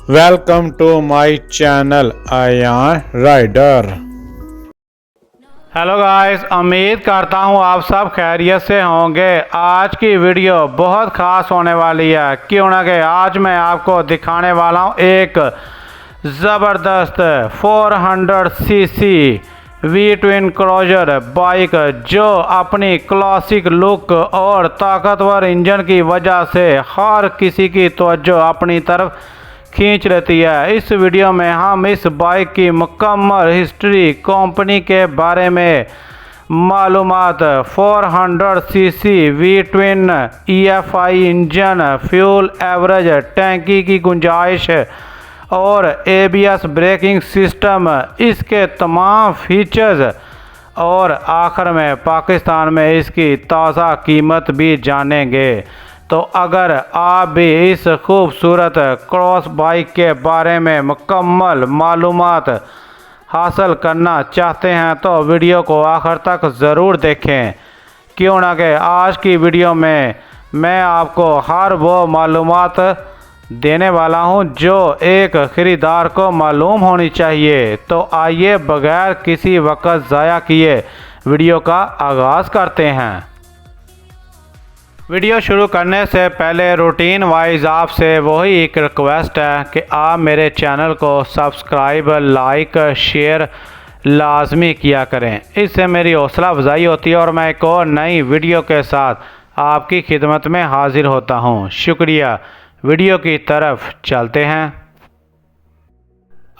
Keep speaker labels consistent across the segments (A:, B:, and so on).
A: Welcome to my channel Ayaan rider.
B: Hello guys, उम्मीद करता हूँ आप सब खैरियत से होंगे। आज की वीडियो बहुत ख़ास होने वाली है, क्यों ना कि आज मैं आपको दिखाने वाला हूँ एक ज़बरदस्त 400 CC V twin cruiser bike जो अपनी क्लासिक लुक और ताकतवर इंजन की वजह से हर किसी की तवज्जो अपनी तरफ खींच लेती है। इस वीडियो में हम इस बाइक की मुकम्मल हिस्ट्री, कंपनी के बारे में मालूमात, 400 CC V twin EFI engine, fuel average, टैंकी की गुंजाइश और ABS ब्रेकिंग सिस्टम, इसके तमाम फीचर्स और आखिर में पाकिस्तान में इसकी ताज़ा कीमत भी जानेंगे। तो अगर आप भी इस खूबसूरत क्रॉस बाइक के बारे में मुकम्मल मालूमात हासिल करना चाहते हैं तो वीडियो को आखिर तक ज़रूर देखें, क्यों ना कि आज की वीडियो में मैं आपको हर वो मालूमात देने वाला हूं जो एक ख़रीदार को मालूम होनी चाहिए। तो आइए बगैर किसी वक्त ज़ाया किए वीडियो का आगाज़ करते हैं। वीडियो शुरू करने से पहले रूटीन वाइज आपसे वही एक रिक्वेस्ट है कि आप मेरे चैनल को सब्सक्राइब, लाइक, शेयर लाजमी किया करें। इससे मेरी हौसला अफजाई होती है और मैं एक और नई वीडियो के साथ आपकी खिदमत में हाजिर होता हूं। शुक्रिया। वीडियो की तरफ चलते हैं।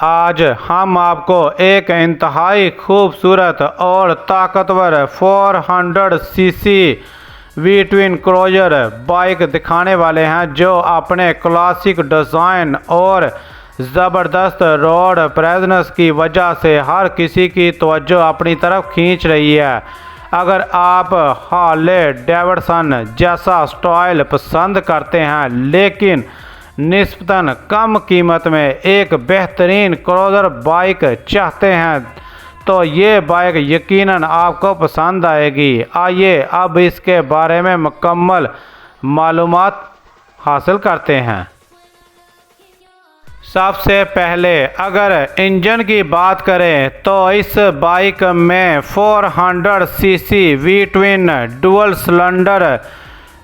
B: आज हम आपको एक इंतहाई खूबसूरत और ताकतवर 400 CC V twin cruiser bike दिखाने वाले हैं जो अपने क्लासिक डिज़ाइन और ज़बरदस्त रोड प्रेजेंस की वजह से हर किसी की तवज्जो अपनी तरफ खींच रही है। अगर आप हार्ले डेविडसन जैसा स्टाइल पसंद करते हैं लेकिन निस्बतन कम कीमत में एक बेहतरीन क्रूज़र बाइक चाहते हैं तो ये बाइक यकीनन आपको पसंद आएगी। आइए अब इसके बारे में मुकम्मल मालूमात हासिल करते हैं। सबसे पहले अगर इंजन की बात करें तो इस बाइक में 400 CC V twin dual cylinder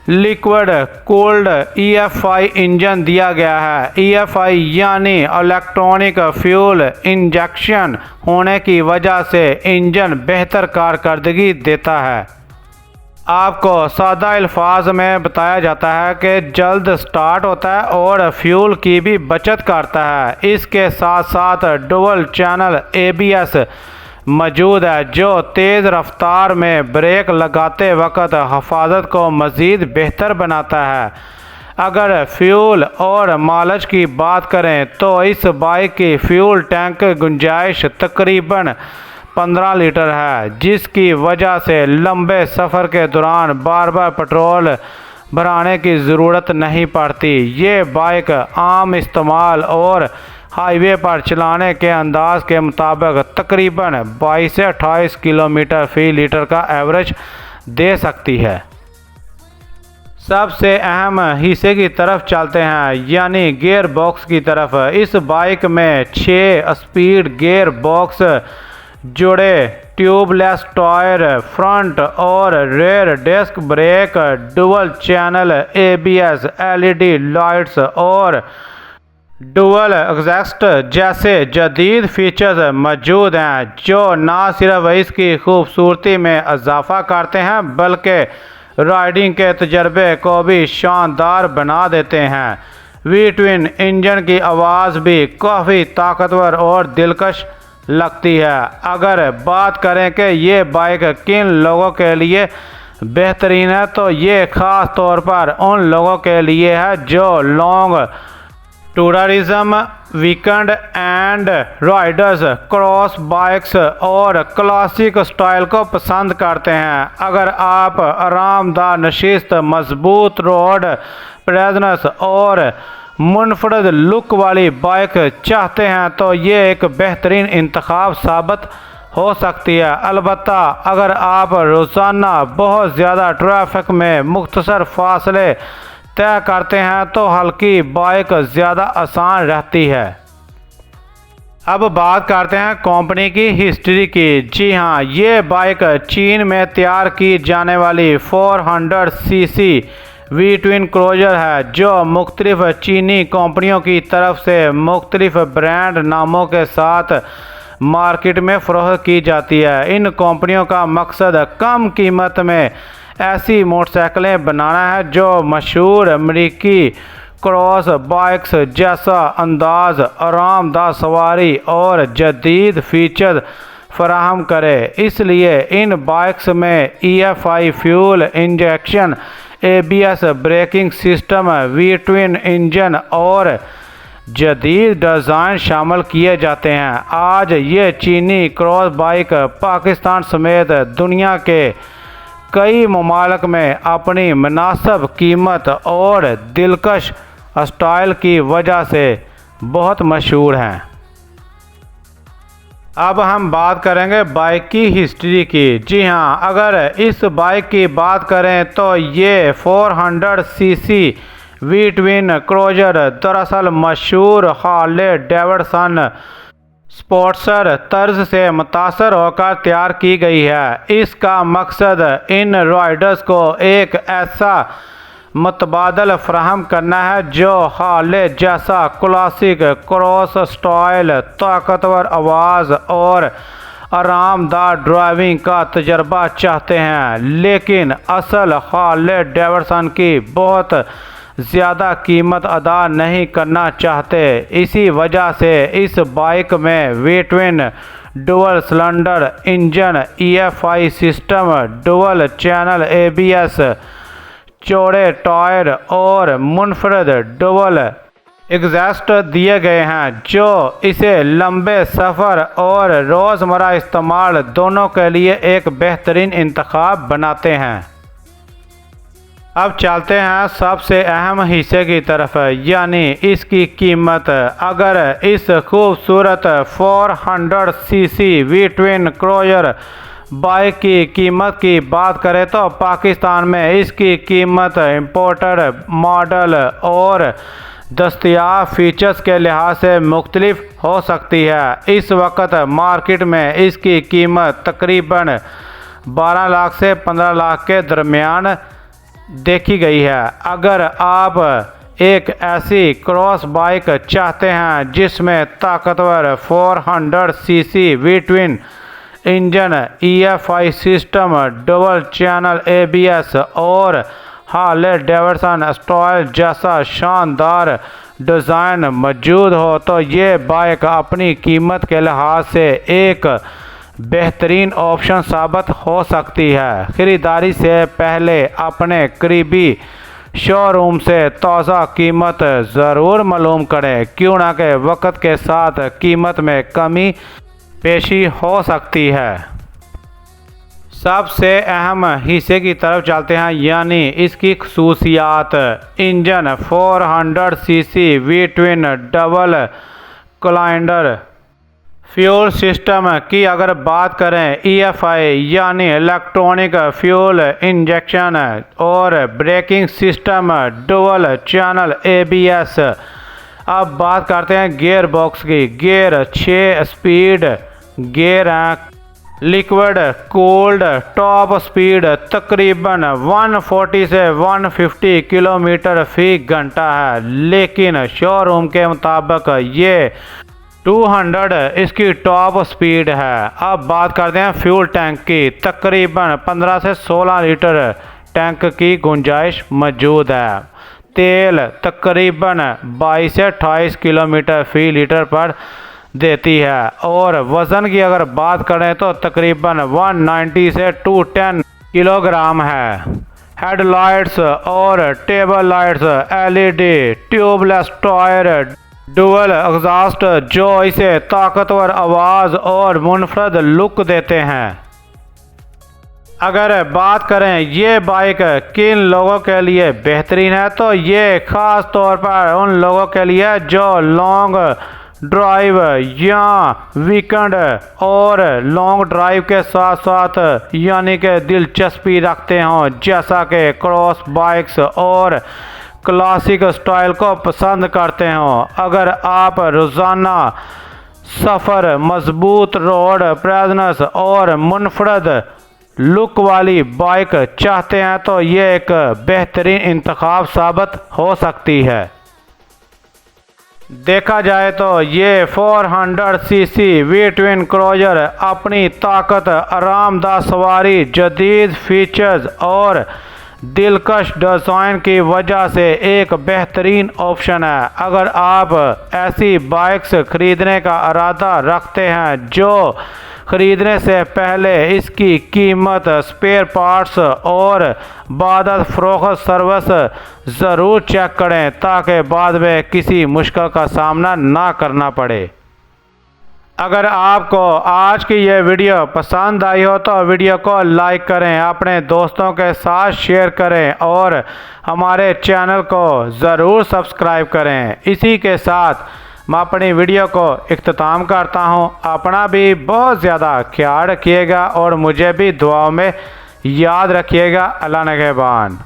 B: liquid cooled EFI engine दिया गया है। EFI यानी इलेक्ट्रॉनिक फ्यूल इंजेक्शन होने की वजह से इंजन बेहतर कारकर्दगी देता है। आपको सादा अल्फाज में बताया जाता है कि जल्द स्टार्ट होता है और फ्यूल की भी बचत करता है। इसके साथ साथ डुअल चैनल ABS मौजूद है जो तेज़ रफ्तार में ब्रेक लगाते वक्त हिफाजत को मज़ीद बेहतर बनाता है। अगर फ्यूल और माइलेज की बात करें तो इस बाइक की फ्यूल टैंक गुंजाइश तकरीबन 15 लीटर है, जिसकी वजह से लंबे सफ़र के दौरान बार बार पेट्रोल भराने की ज़रूरत नहीं पड़ती। ये बाइक आम इस्तेमाल और हाईवे पर चलाने के अंदाज के मुताबिक तकरीबन 22 से 28 किलोमीटर फी लीटर का एवरेज दे सकती है। सबसे अहम हिस्से की तरफ चलते हैं, यानी गियर बॉक्स की तरफ। इस बाइक में 6 स्पीड गियर बॉक्स जुड़े, ट्यूबलेस टायर, फ्रंट और rear disc brake, dual channel ABS, LED lights और डुअल एग्जॉस्ट जैसे जदीद फीचर्स मौजूद हैं जो ना सिर्फ इसकी खूबसूरती में इजाफा करते हैं बल्कि राइडिंग के तजर्बे को भी शानदार बना देते हैं। वी ट्विन इंजन की आवाज़ भी काफ़ी ताकतवर और दिलकश लगती है। अगर बात करें कि ये बाइक किन लोगों के लिए बेहतरीन है तो ये ख़ास तौर पर उन लोगों के लिए है जो long tourism, weekend and Riders, cross bikes और क्लासिक स्टाइल को पसंद करते हैं। अगर आप आरामदाह नशिस्त, मजबूत रोड प्रेजेंस और मुनफरद लुक वाली बाइक चाहते हैं तो ये एक बेहतरीन इंतखाब साबित हो सकती है। अलबत्ता अगर आप रोज़ाना बहुत ज़्यादा ट्रैफिक में मुख्तसर फासले तय करते हैं तो हल्की बाइक ज़्यादा आसान रहती है। अब बात करते हैं कंपनी की हिस्ट्री की। जी हाँ, ये बाइक चीन में तैयार की जाने वाली 400 सीसी वी ट्विन क्रूजर है, जो मुख्तलिफ चीनी कंपनियों की तरफ से मुख्तलिफ ब्रांड नामों के साथ मार्केट में फरोख्त की जाती है। इन कंपनियों का मकसद कम कीमत में ऐसी मोटरसाइकिलें बनाना है जो मशहूर अमेरिकी क्रॉस बाइक्स जैसा अंदाज, आरामदायक सवारी और जदीद फीचर फराहम करे। इसलिए इन बाइक्स में EFI fuel injection, ABS braking system, V twin engine और जदीद डिज़ाइन शामिल किए जाते हैं। आज ये चीनी क्रॉस बाइक पाकिस्तान समेत दुनिया के कई ममालिक में अपनी मुनासिब कीमत और दिलकश स्टाइल की वजह से बहुत मशहूर हैं। अब हम बात करेंगे बाइक की हिस्ट्री की। जी हाँ, अगर इस बाइक की बात करें तो ये 400 सीसी वी ट्विन क्रूजर दरअसल मशहूर हार्ले डेविडसन स्पोर्ट्सर तर्ज से मुतासर होकर तैयार की गई है। इसका मकसद इन राइडर्स को एक ऐसा मुतबादल फ्राहम करना है जो हार्ले जैसा क्लासिक क्रॉस स्टाइल, ताकतवर आवाज़ और आरामदायक ड्राइविंग का तजर्बा चाहते हैं, लेकिन असल हार्ले डेविडसन की बहुत ज़्यादा कीमत अदा नहीं करना चाहते। इसी वजह से इस बाइक में V twin dual cylinder engine, EFI system, dual channel ABS, चौड़े टायर और मुनफरद डुअल एग्जॉस्ट दिए गए हैं, जो इसे लंबे सफ़र और रोज़मर्रा इस्तेमाल दोनों के लिए एक बेहतरीन इंतखाब बनाते हैं। अब चलते हैं सबसे अहम हिस्से की तरफ, यानी इसकी कीमत। अगर इस खूबसूरत 400 CC V twin cruiser bike की कीमत की बात करें तो पाकिस्तान में इसकी कीमत इंपोर्टेड मॉडल और दस्तयाब फीचर्स के लिहाज से मुख्तलिफ हो सकती है। इस वक्त मार्केट में इसकी कीमत तकरीबन 12 लाख से 15 लाख के दरमियान देखी गई है। अगर आप एक ऐसी क्रॉस बाइक चाहते हैं जिसमें ताकतवर 400 CC V twin engine, EFI system, double channel ABS और हार्ले डेविडसन स्टाइल जैसा शानदार डिज़ाइन मौजूद हो, तो ये बाइक अपनी कीमत के लिहाज से एक बेहतरीन ऑप्शन साबित हो सकती है। ख़रीदारी से पहले अपने करीबी शोरूम से ताज़ा कीमत ज़रूर मालूम करें, क्यों ना कि वक्त के साथ कीमत में कमी पेशी हो सकती है। सबसे अहम हिस्से की तरफ चलते हैं, यानी इसकी खसूसियात। Engine 400 CC V twin double cylinder fuel system की अगर बात करें, EFI यानी इलेक्ट्रॉनिक फ्यूल इंजेक्शन और braking system, dual channel ABS। अब बात करते हैं गियर बॉक्स की। गियर 6 स्पीड गियर हैं, लिक्विड कूल्ड, टॉप स्पीड तकरीबन 140 से 150 किलोमीटर फी घंटा है, लेकिन शोरूम के मुताबिक ये 200 इसकी टॉप स्पीड है। अब बात करते हैं फ्यूल टैंक की। तकरीबन 15 से 16 लीटर टैंक की गुंजाइश मौजूद है। तेल तकरीबन 22 से 28 किलोमीटर फी लीटर पर देती है, और वज़न की अगर बात करें तो तकरीबन 190 से 210 किलोग्राम है। हेडलाइट्स और table lights LED, tubeless tyre, dual exhaust जो इसे ताकतवर आवाज़ और मुनफरद लुक देते हैं। अगर बात करें ये बाइक किन लोगों के लिए बेहतरीन है, तो ये ख़ास तौर पर उन लोगों के लिए जो लॉन्ग ड्राइव या वीकेंड और लॉन्ग ड्राइव के साथ साथ यानी कि दिलचस्पी रखते हों, जैसा कि क्रॉस बाइक्स और क्लासिक स्टाइल को पसंद करते हो। अगर आप रोज़ाना सफ़र, मजबूत रोड प्रेजेंस और मुनफरद लुक वाली बाइक चाहते हैं तो ये एक बेहतरीन इंतखाब साबित हो सकती है। देखा जाए तो ये 400 सीसी वी ट्विन क्रूजर अपनी ताकत, आरामदायक सवारी, जदीद फीचर्स और दिलकश डिज़ाइन की वजह से एक बेहतरीन ऑप्शन है। अगर आप ऐसी बाइक्स खरीदने का इरादा रखते हैं जो खरीदने से पहले इसकी कीमत, स्पेयर पार्ट्स और बाद फरोख्त सर्विस ज़रूर चेक करें ताकि बाद में किसी मुश्किल का सामना ना करना पड़े। अगर आपको आज की ये वीडियो पसंद आई हो तो वीडियो को लाइक करें, अपने दोस्तों के साथ शेयर करें और हमारे चैनल को ज़रूर सब्सक्राइब करें। इसी के साथ मैं अपनी वीडियो को इख्तिताम करता हूँ। अपना भी बहुत ज़्यादा ख्याल रखिएगा और मुझे भी दुआओं में याद रखिएगा। अल्लाह निगहबान।